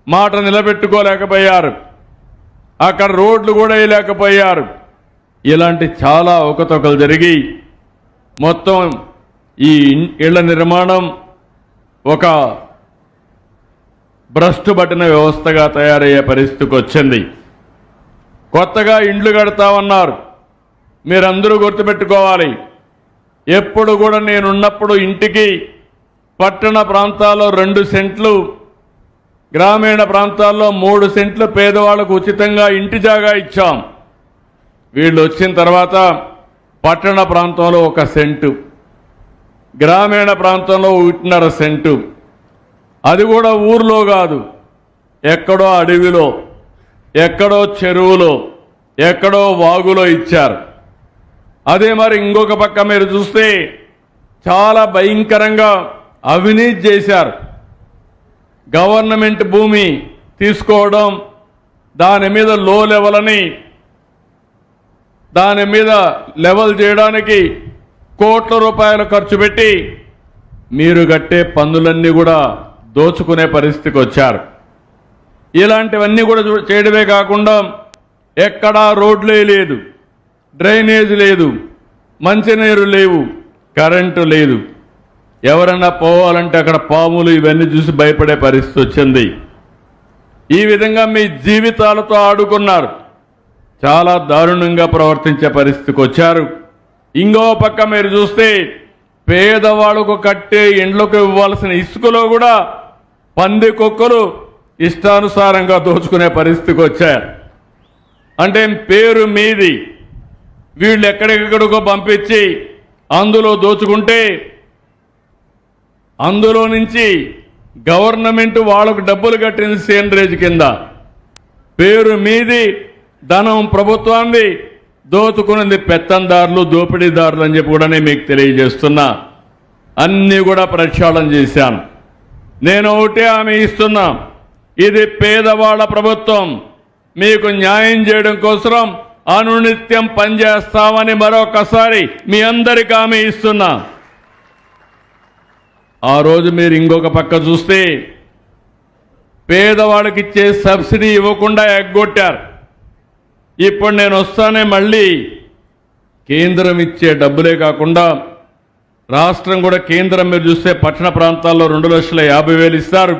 మాట నిలబెట్టుకోలేకపోయారు. అక్కడ రోడ్లు కూడా వేయలేకపోయారు. ఇలాంటి చాలా అవకతవకలు జరిగి మొత్తం ఈ ఇళ్ల నిర్మాణం ఒక భ్రష్టు పట్టిన వ్యవస్థగా తయారయ్యే పరిస్థితికి వచ్చింది. కొత్తగా ఇండ్లు కడతామన్నారు. మీరందరూ గుర్తుపెట్టుకోవాలి, ఎప్పుడు కూడా నేనున్నప్పుడు ఇంటికి పట్టణ ప్రాంతాల్లో 2 సెంట్లు, గ్రామీణ ప్రాంతాల్లో 3 సెంట్లు పేదవాళ్లకు ఉచితంగా ఇంటి జాగా ఇచ్చాం. వీళ్ళు వచ్చిన తర్వాత పట్టణ ప్రాంతంలో 1 సెంటు, గ్రామీణ ప్రాంతంలో 1.5 సెంటు, అది కూడా ఊర్లో కాదు, ఎక్కడో అడవిలో, ఎక్కడో చెరువులో, ఎక్కడో వాగులో ఇచ్చారు. అదే మరి ఇంకొక పక్క మీరు చూస్తే చాలా భయంకరంగా అవినీతి చేశారు. గవర్నమెంట్ భూమి తీసుకోవడం, దాని మీద లో లెవెల్ అని దాని మీద లెవెల్ చేయడానికి కోట్ల రూపాయలు ఖర్చు పెట్టి మీరు కట్టే పన్నులన్నీ కూడా దోచుకునే పరిస్థితికి వచ్చారు. ఇలాంటివన్నీ కూడా చేయడమే కాకుండా ఎక్కడా రోడ్లే లేదు, డ్రైనేజ్ లేదు, మంచినీరు లేవు, కరెంటు లేదు. ఎవరన్నా పోవాలంటే అక్కడ పాములు ఇవన్నీ చూసి భయపడే పరిస్థితి వచ్చింది. ఈ విధంగా మీ జీవితాలతో ఆడుకున్నారు. చాలా దారుణంగా ప్రవర్తించే పరిస్థితికి వచ్చారు. ఇంకో పక్క మీరు చూస్తే పేదవాళ్ళకు కట్టే ఇండ్లకు ఇవ్వాల్సిన ఇసుకలో కూడా పంది కుక్కలు ఇష్టానుసారంగా దోచుకునే పరిస్థితికి వచ్చారు. అంటే పేరు మీది వీళ్ళు ఎక్కడెక్కడికో పంపించి అందులో దోచుకుంటే అందులో నుంచి గవర్నమెంట్ వాళ్ళకు డబ్బులు కట్టింది సేంద్రేజ్ కింద. పేరు మీది, ధనం ప్రభుత్వాన్ని, దోచుకున్నది పెత్తందారులు, దోపిడీదారులు అని చెప్పి కూడా నేను మీకు తెలియజేస్తున్నా. అన్నీ కూడా ప్రక్షాళన చేశాను. నేను ఒకటే హామీ ఇస్తున్నా, ఇది పేదవాళ్ళ ప్రభుత్వం. మీకు న్యాయం చేయడం కోసం అనునిత్యం పనిచేస్తామని మరొకసారి మీ అందరికీ హామీ ఇస్తున్నా. ఆ రోజు మీరు ఇంకొక పక్క చూస్తే పేదవాళ్ళకి ఇచ్చే సబ్సిడీ ఇవ్వకుండా ఎగ్గొట్టారు. ఇప్పుడు నేను వస్తానే మళ్ళీ కేంద్రం ఇచ్చే డబ్బులే కాకుండా రాష్ట్రం కూడా కేంద్రం మీరు చూస్తే పట్టణ ప్రాంతాల్లో 2,50,000 ఇస్తారు.